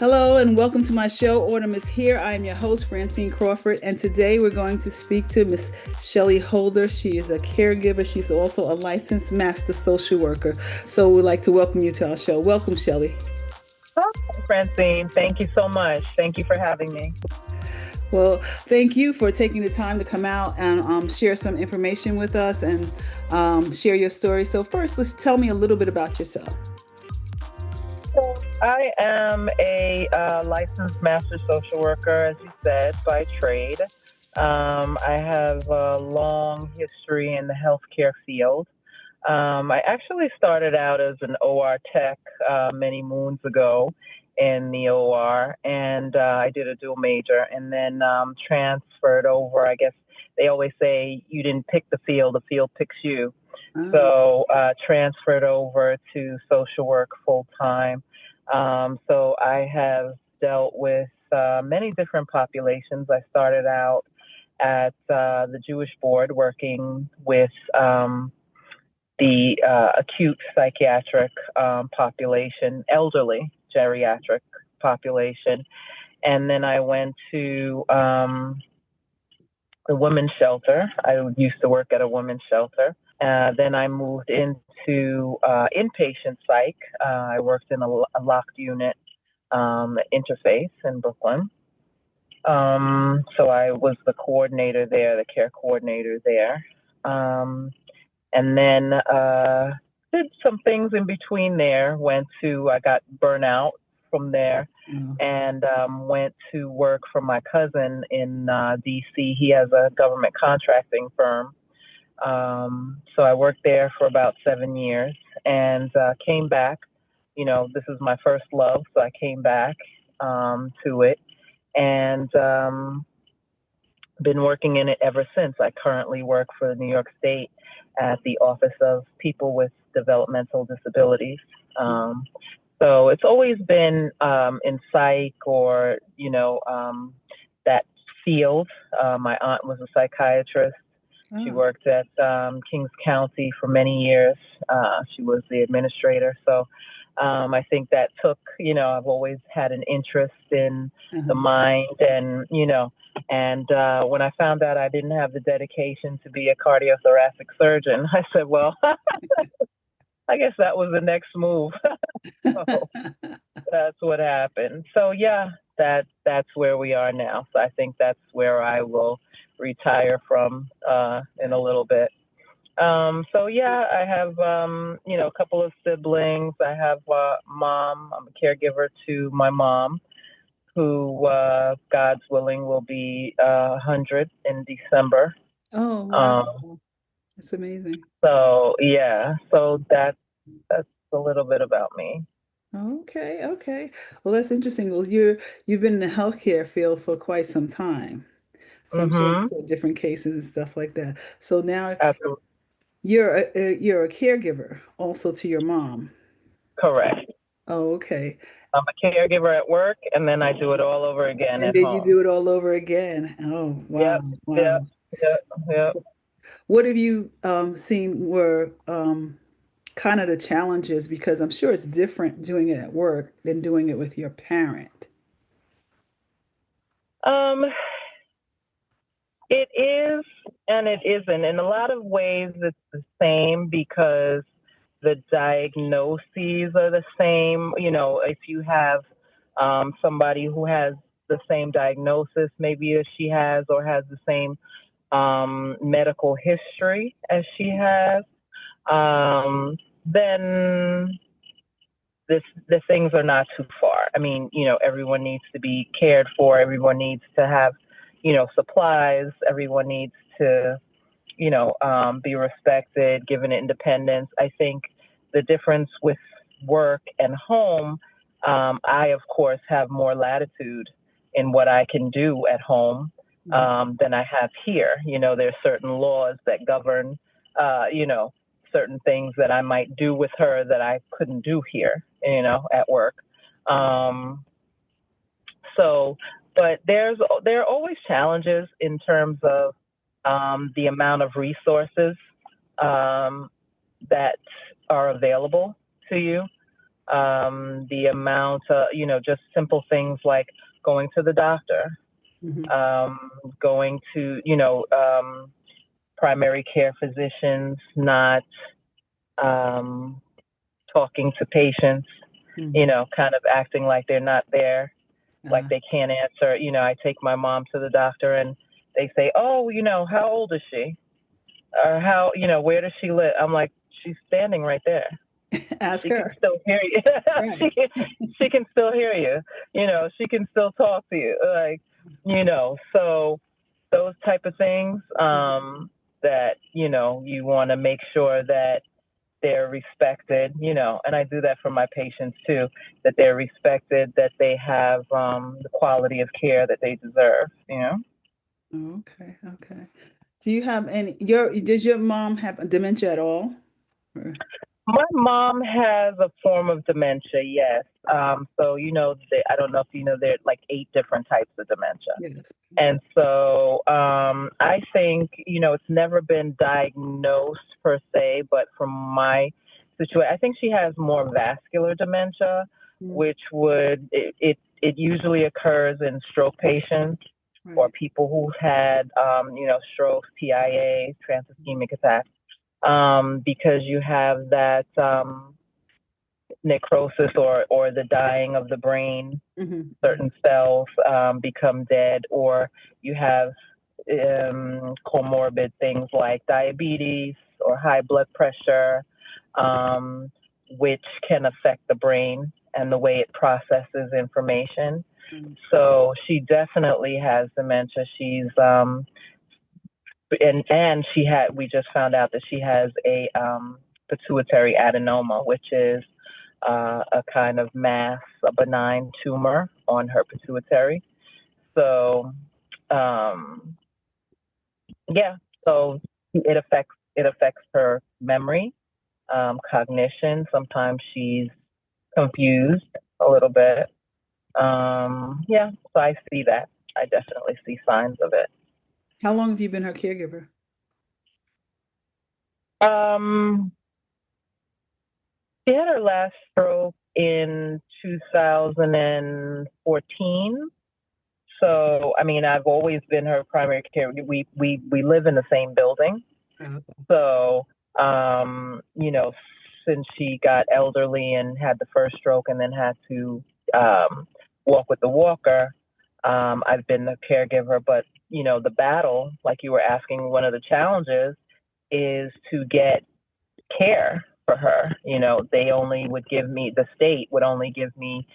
Hello and welcome to my show, Autumn is Here. I am your host, Francine Crawford, and today we're going to speak to Miss Shelley Holder. She is a caregiver. She's also a licensed master social worker. So we'd like to welcome you to our show. Welcome, Shelley. Hi, Francine. Thank you so much. Thank you for having me. Well, thank you for taking the time to come out and share some information with us and share your story. So first, let's tell me a little bit about yourself. So I am a licensed master social worker, as you said, by trade. I have a long history in the healthcare field. I actually started out as an OR tech many moons ago in the OR, and I did a dual major and then transferred over. I guess they always say you didn't pick the field picks you. Ah, So transferred over to social work full time. So I have dealt with many different populations. I started out at the Jewish Board working with the acute psychiatric population, elderly geriatric population. And then I went to the women's shelter. I used to work at a women's shelter. Then I moved into inpatient psych. I worked in a locked unit interface in Brooklyn. So I was the coordinator there, the care coordinator there. And then did some things in between there. I got burnout from there oh, and went to work for my cousin in DC. He has a government contracting firm. So I worked there for about 7 years and came back. This is my first love, so I came back to it and been working in it ever since. I currently work for New York State at the Office of People with Developmental Disabilities. So it's always been in psych or, that field. My aunt was a psychiatrist. She oh, worked at Kings County for many years. She was the administrator. So I think that I've always had an interest in the uh-huh. mind and when I found out I didn't have the dedication to be a cardiothoracic surgeon, I said, well, I guess that was the next move. So that's what happened. So yeah, that's where we are now. So I think that's where I will retire from in a little bit. So yeah, I have a couple of siblings. I have mom. I'm a caregiver to my mom, who God's willing will be 100 in December. Oh, wow. Um, That's amazing. so yeah, so that's a little bit about me. Okay, okay. Well, that's interesting. Well, you've been in the healthcare field for quite some time. So I'm sure you Mm-hmm. saw different cases and stuff like that. So now Absolutely you're a caregiver also to your mom. correct. Oh, okay. I'm a caregiver at work, and then I do it all over again And at then you home. do it all over again. Oh, wow, Yep, wow. yep, yep, yep. What have you seen were kind of the challenges? Because I'm sure it's different doing it at work than doing it with your parent. Um, it is and it isn't. In a lot of ways, it's the same because the diagnoses are the same. If you have somebody who has the same diagnosis, maybe as she has, or has the same medical history as she has, then the things are not too far. I mean, everyone needs to be cared for. Everyone needs to have, supplies. Everyone needs to, be respected, given independence. I think the difference with work and home, I, of course, have more latitude in what I can do at home Mhm. than I have here. There's certain laws that govern, certain things that I might do with her that I couldn't do here, at work. Um, so, but there are always challenges in terms of the amount of resources um, that are available to you. the amount, just simple things like going to the doctor, Hmm. going to, primary care physicians, not um, talking to patients, Hmm. kind of acting like they're not there, like Uh, they can't answer. I take my mom to the doctor and they say, oh, how old is she? Or how, where does she live? I'm like, she's standing right there. ask She can her. still hear you. Right. she can still hear you. She can still talk to you. So those type of things, that, you want to make sure that they're respected, and I do that for my patients too, that they're respected, that they have the quality of care that they deserve. Okay. Okay. Do you have any, does your mom have dementia at all? Or- My mom has a form of dementia, yes. So, I don't know if you know, there are like 8 different types of dementia. yes. And so I think, it's never been diagnosed per se, but from my situation, I think she has more vascular dementia, Mm, which it usually occurs in stroke patients or right. people who've had, strokes, TIA, transischemic attacks, because you have that necrosis or the dying of the brain. Hmm. Certain cells become dead, or you have comorbid things like diabetes or high blood pressure, um, which can affect the brain and the way it processes information. Mm, So she definitely has dementia. She's and she had. We just found out that she has a pituitary adenoma, which is a kind of mass, a benign tumor on her pituitary. So, um, yeah, so it affects her memory, cognition. Sometimes she's confused a little bit. Yeah, so I see that. I definitely see signs of it. how long have you been her caregiver? Um, she had her last stroke in 2014. So, I mean, I've always been her primary care. We live in the same building. Okay. So, since she got elderly and had the first stroke and then had to walk with the walker, I've been the caregiver. But, the battle, like you were asking, one of the challenges is to get care for her. They only would give me, the state would only give me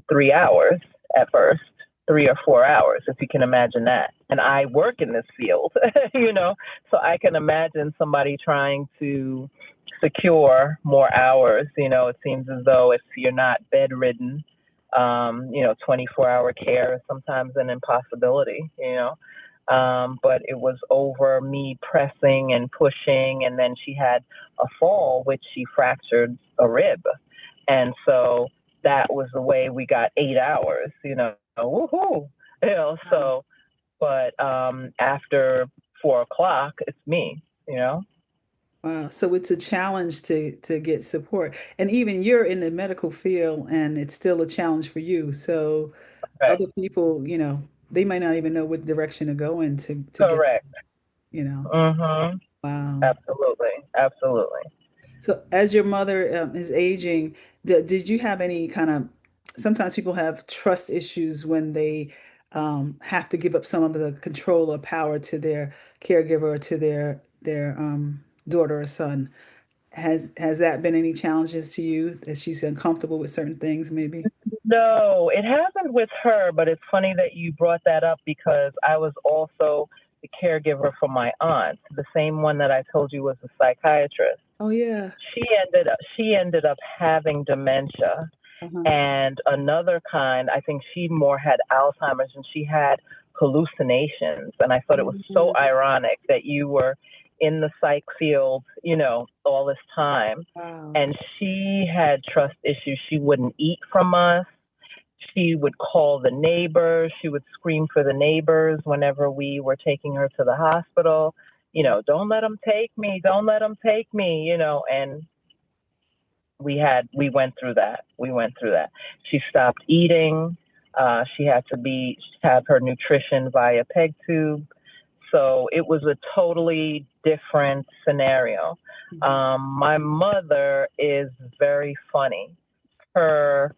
3 hours at first, 3 or 4 hours, if you can imagine that. And I work in this field, so I can imagine somebody trying to secure more hours. It seems as though if you're not bedridden, 24-hour care is sometimes an impossibility. But it was over me pressing and pushing, and then she had a fall, which she fractured a rib. And so that was the way we got 8 hours. Woohoo. Wow. So, but after 4 o'clock, it's me. Wow. So it's a challenge to get support. And even you're in the medical field and it's still a challenge for you. So Okay. other people, they might not even know what direction to go in to get, Correct. you know. Mm-hmm. Wow. Absolutely. Absolutely. So as your mother is aging, did you have any kind of, sometimes people have trust issues when they have to give up some of the control or power to their caregiver or to their daughter or son. Has that been any challenges to you that she's uncomfortable with certain things, maybe? No, it happened with her, but it's funny that you brought that up because I was also the caregiver for my aunt, the same one that I told you was a psychiatrist. Oh yeah. She ended up having dementia Uh-huh. and another kind. I think she more had Alzheimer's and she had hallucinations. And I thought it was so Mm, ironic that you were in the psych field, all this time. wow. And she had trust issues. She wouldn't eat from us. She would call the neighbors. She would scream for the neighbors whenever we were taking her to the hospital. Don't let them take me. Don't let them take me. And we went through that. We went through that. She stopped eating. She had to have her nutrition via peg tube. So it was a totally different scenario. My mother is very funny. Her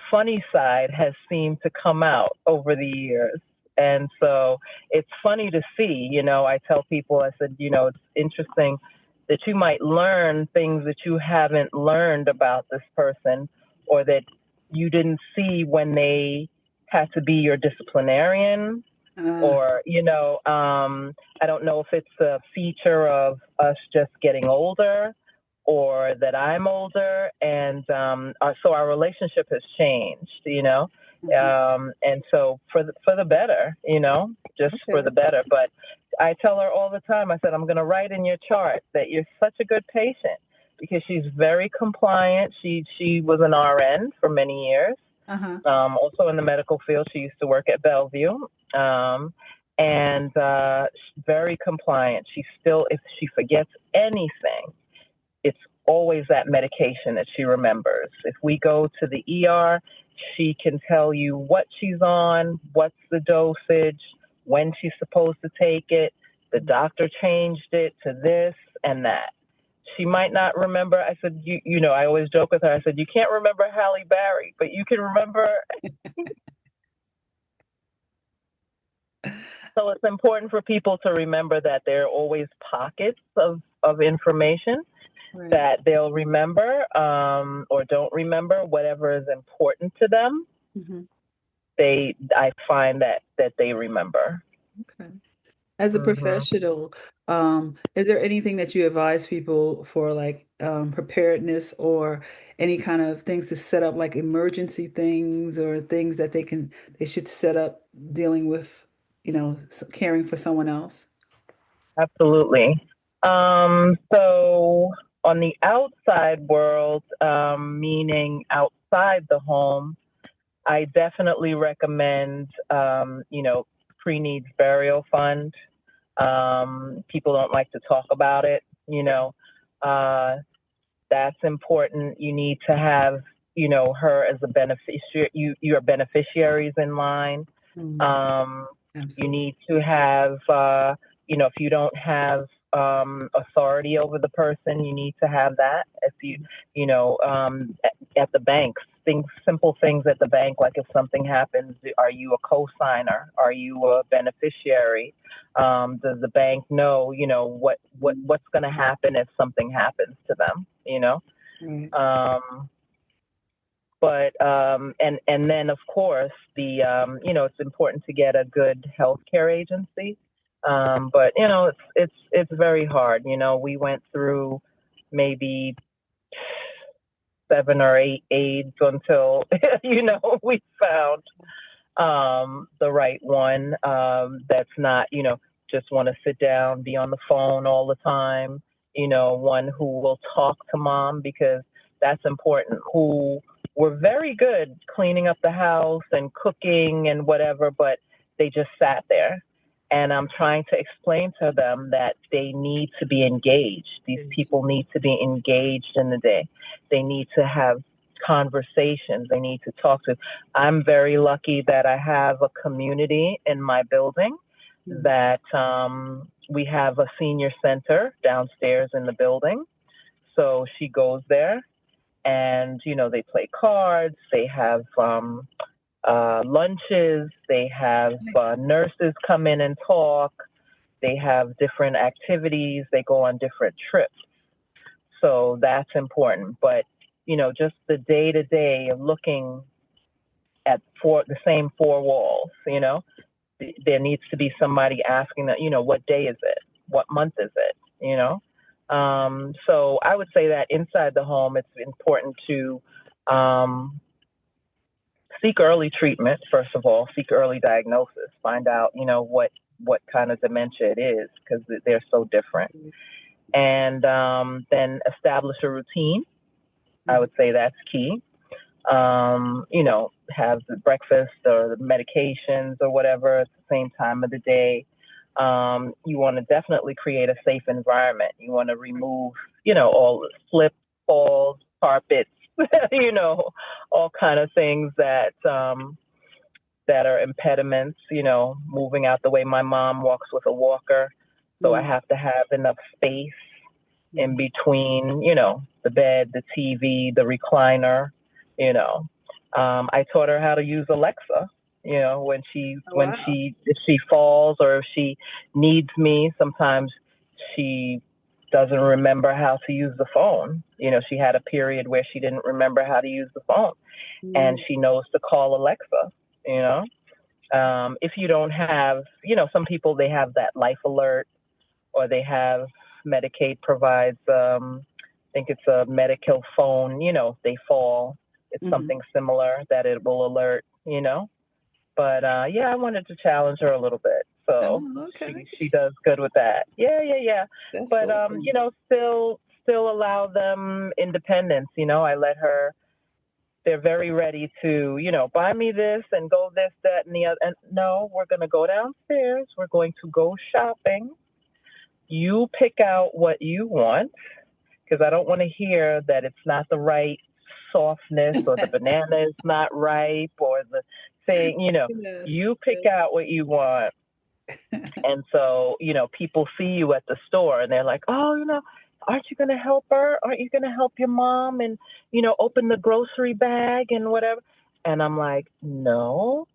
funny side has seemed to come out over the years. And so it's funny to see, I tell people, I said, it's interesting that you might learn things that you haven't learned about this person or that you didn't see when they had to be your disciplinarian or, I don't know if it's a feature of us just getting older or that I'm older, and so our relationship has changed. And so for the better, just for the better. But I tell her all the time, I said, I'm going to write in your chart that you're such a good patient because she's very compliant. She was an RN for many years. Also in the medical field. She used to work at Bellevue. And very compliant. She still, if she forgets anything, it's always that medication that she remembers. If we go to the ER, she can tell you what she's on, what's the dosage, when she's supposed to take it. The doctor changed it to this and that. She might not remember. I said, I always joke with her. I said, you can't remember Halle Berry, but you can remember. So it's important for people to remember that there are always pockets of information that they'll remember or don't remember, whatever is important to them. I find that they remember. Okay. As a professional, is there anything that you advise people for like preparedness or any kind of things to set up like emergency things or things that they should set up dealing with, caring for someone else? Absolutely. So on the outside world, meaning outside the home, I definitely recommend, pre-needs burial fund. People don't like to talk about it, that's important. You need to have, her as a beneficiary, your beneficiaries in line. You need to have, if you don't have authority over the person, you need to have that. If at the banks, simple things at the bank, like if something happens, are you a co-signer? Are you a beneficiary? Does the bank know, what's going to happen if something happens to them, But and then of course it's important to get a good healthcare agency. But it's very hard. We went through maybe 7 or 8 aides until we found the right one that's not just want to sit down, be on the phone all the time. One who will talk to mom, because that's important. Who were very good cleaning up the house and cooking and whatever, but they just sat there. And I'm trying to explain to them that they need to be engaged. These people need to be engaged in the day. They need to have conversations. They need to talk to. I'm very lucky that I have a community in my building that we have a senior center downstairs in the building. So she goes there and, they play cards. They have lunches. They have nurses come in and talk. They have different activities. They go on different trips. So that's important. But, just the day-to-day of looking at the same 4 walls, there needs to be somebody asking that, what day is it? What month is it? So I would say that inside the home, it's important to seek early treatment, first of all, seek early diagnosis, find out, what kind of dementia it is, because they're so different. And then establish a routine. I would say that's key. Have the breakfast or the medications or whatever at the same time of the day. You want to definitely create a safe environment. You want to remove, all the slip, falls, carpets, you know, all kind of things that are impediments, moving out the way. My mom walks with a walker, so I Mm, have to have enough space in mm. between, the bed, the TV, the recliner, you know. I taught her how to use Alexa, when Oh, wow. if she falls or if she needs me, sometimes she doesn't remember how to use the phone. She had a period where she didn't remember how to use the phone, and Mm, she knows to call Alexa, you know. If you don't have, some people, they have that life alert, or they have Medicaid provides, I think it's a Medical phone, they fall. It's mhm. something similar that it will alert. But yeah, I wanted to challenge her a little bit. So Oh, okay. she does good with that. Yeah, yeah, yeah. That's But awesome. still allow them independence. I let her, they're very ready to, buy me this and go this, that, and the other. And no, we're going to go downstairs. We're going to go shopping. You pick out what you want, because I don't want to hear that it's not the right softness, or the banana is not ripe, or the thing, Yes, you pick yes. out what you want. And so, people see you at the store and they're like, oh, aren't you going to help her? Aren't you going to help your mom and, open the grocery bag and whatever? And I'm like, no,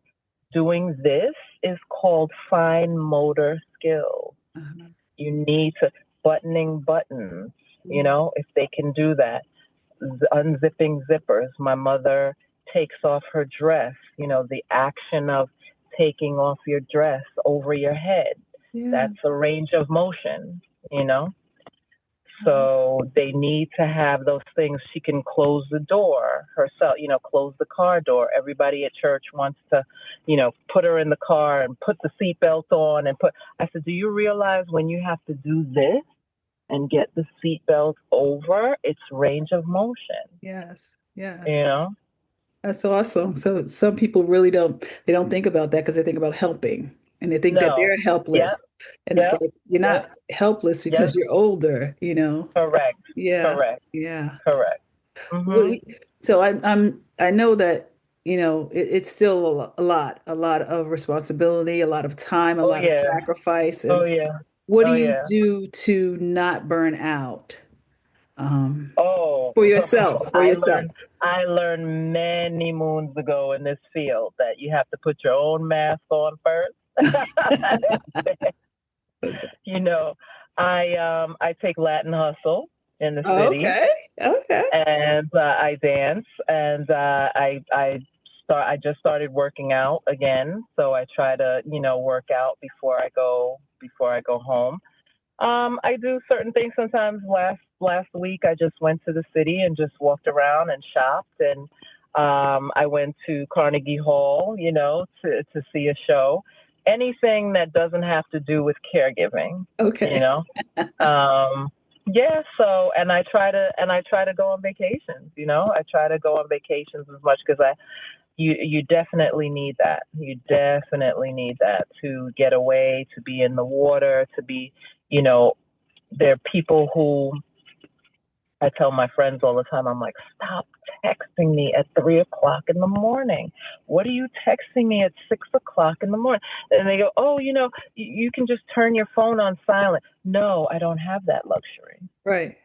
doing this is called fine motor skills. Uh-huh. You need to, buttoning buttons, Mm, if they can do that, unzipping zippers. My mother takes off her dress, the action of taking off your dress over your head. yeah. That's a range of motion, you know? Mhm. So they need to have those things. She can close the door herself, close the car door. Everybody at church wants to, put her in the car and put the seatbelt on and put. I said, do you realize when you have to do this and get the seatbelt over, it's range of motion, Yes, you yes. know? That's awesome. So some people really don't think about that because they think about helping and they think that No. they're Yep, helpless. And it's yep, like you're yep, not helpless yep. because you're older. Correct, Yeah. correct, Yeah. correct. What, Mhm. so I know that, it's still a lot of responsibility, a lot of time, a Oh lot of yeah, sacrifice. oh And yeah, what do oh you yeah. do to not burn out? Um, Oh, for yourself, for I yourself. learned I learned many moons ago in this field that you have to put your own mask on first. Okay. you know, I take Latin hustle in the city, Okay. Okay. and I dance, and I just started working out again, so I try to work out before I go home. I do certain things sometimes. Last week, I just went to the city and just walked around and shopped, and I went to Carnegie Hall, to see a show. Anything that doesn't have to do with caregiving, you Okay. know. Um, yeah. So, and I try to go on vacations. I try to go on vacations as much, because you definitely need that. You definitely need that to get away, to be in the water, to be, you know, there are people who, I tell my friends all the time, I'm like, stop texting me at 3 o'clock in the morning. What are you texting me at 6 o'clock in the morning? And they go, oh, you can just turn your phone on silent. No, I don't have that luxury, Right.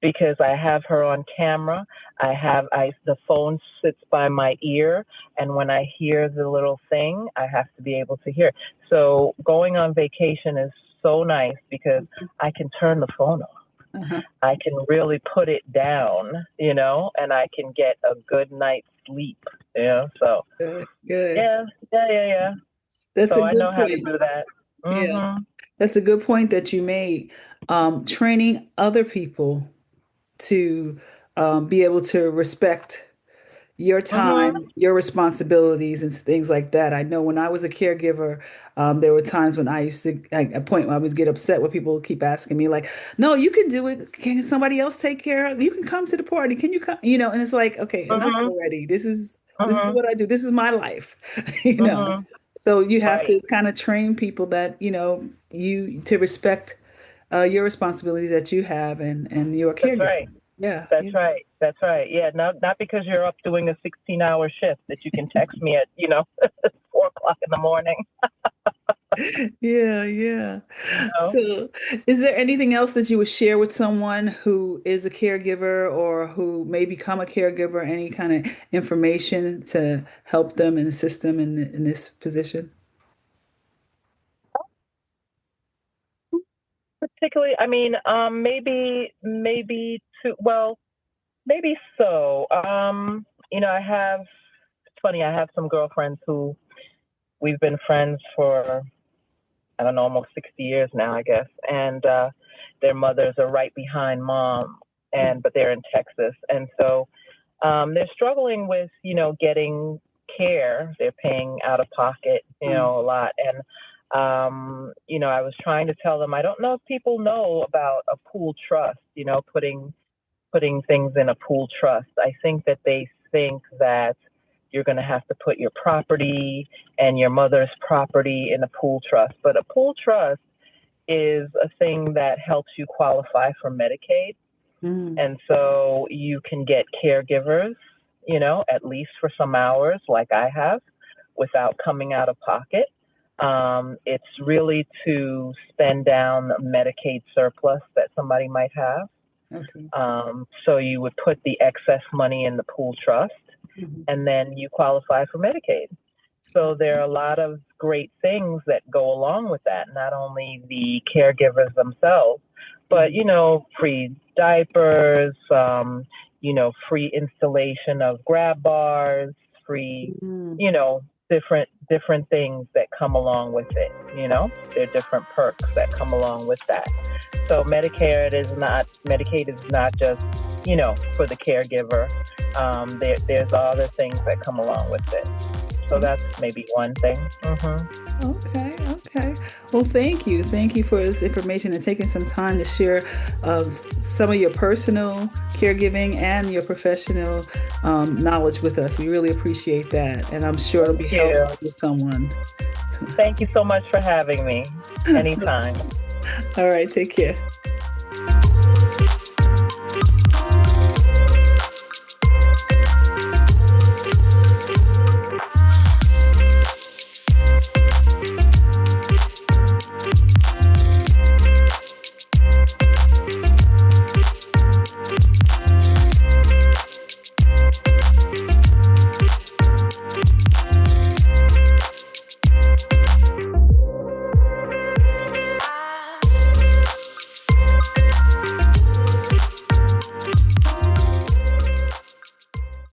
because I have her on camera. The phone sits by my ear, and when I hear the little thing, I have to be able to hear. So going on vacation is so nice, because I can turn the phone off. Uh-huh. I can really put it down, and I can get a good night's sleep. So Good. Good. yeah, yeah, yeah, yeah. That's So a I good know how to point. do that. Yeah. Mhm. That's a good point that you made. Training other people to be able to respect your Mhm. time, your responsibilities, and things like that. I know when I was a caregiver, there were times when I used to, like, a point where I would get upset when people keep asking me, like, "No, you can do it. Can somebody else take care of? You can come to the party. Can you come?" And it's like, okay, enough Mhm. already. This is Mhm. what I do. This is my life, you know. Mhm. So you have Right. to kind of train people that you to respect your responsibilities that you have and you're a That's caregiver. right. Yeah. That's right. That's right. Yeah, not because you're up doing a 16-hour shift that you can text me at 4 o'clock in the morning. Yeah, yeah. You know. So, is there anything else that you would share with someone who is a caregiver or who may become a caregiver? Any kind of information to help them and assist them in this position? Particularly, I mean, maybe to well, maybe so. I have. It's funny. I have some girlfriends who we've been friends for I don't know, almost 60 years now, I guess. And their mothers are right behind mom, but they're in Texas, and so they're struggling with getting care. They're paying out of pocket, Mm, a lot, and I was trying to tell them I don't know if people know about a pool trust. Putting things in a pool trust. I think that they think that you're going to have to put your property and your mother's property in a pool trust. But a pool trust is a thing that helps you qualify for Medicaid. mm, And so you can get caregivers, at least for some hours, like I have, without coming out of pocket. It's really to spend down Medicaid surplus that somebody might have. okay. So you would put the excess money in the pool trust Mhm. and then you qualify for Medicaid. So there are a lot of great things that go along with that, not only the caregivers themselves, but, Mhm. free diapers, free installation of grab bars, free, Mm. you know, different things that come along with it. There are different perks that come along with that. So Medicaid is not just, for the caregiver. There's other things that come along with it. So that's maybe one thing. Okay, okay. Well, thank you. Thank you for this information and taking some time to share some of your personal caregiving and your professional knowledge with us. We really appreciate that. And I'm sure it'll be Thank you. helpful to someone. Thank you so much for having me. Anytime. All right, take care.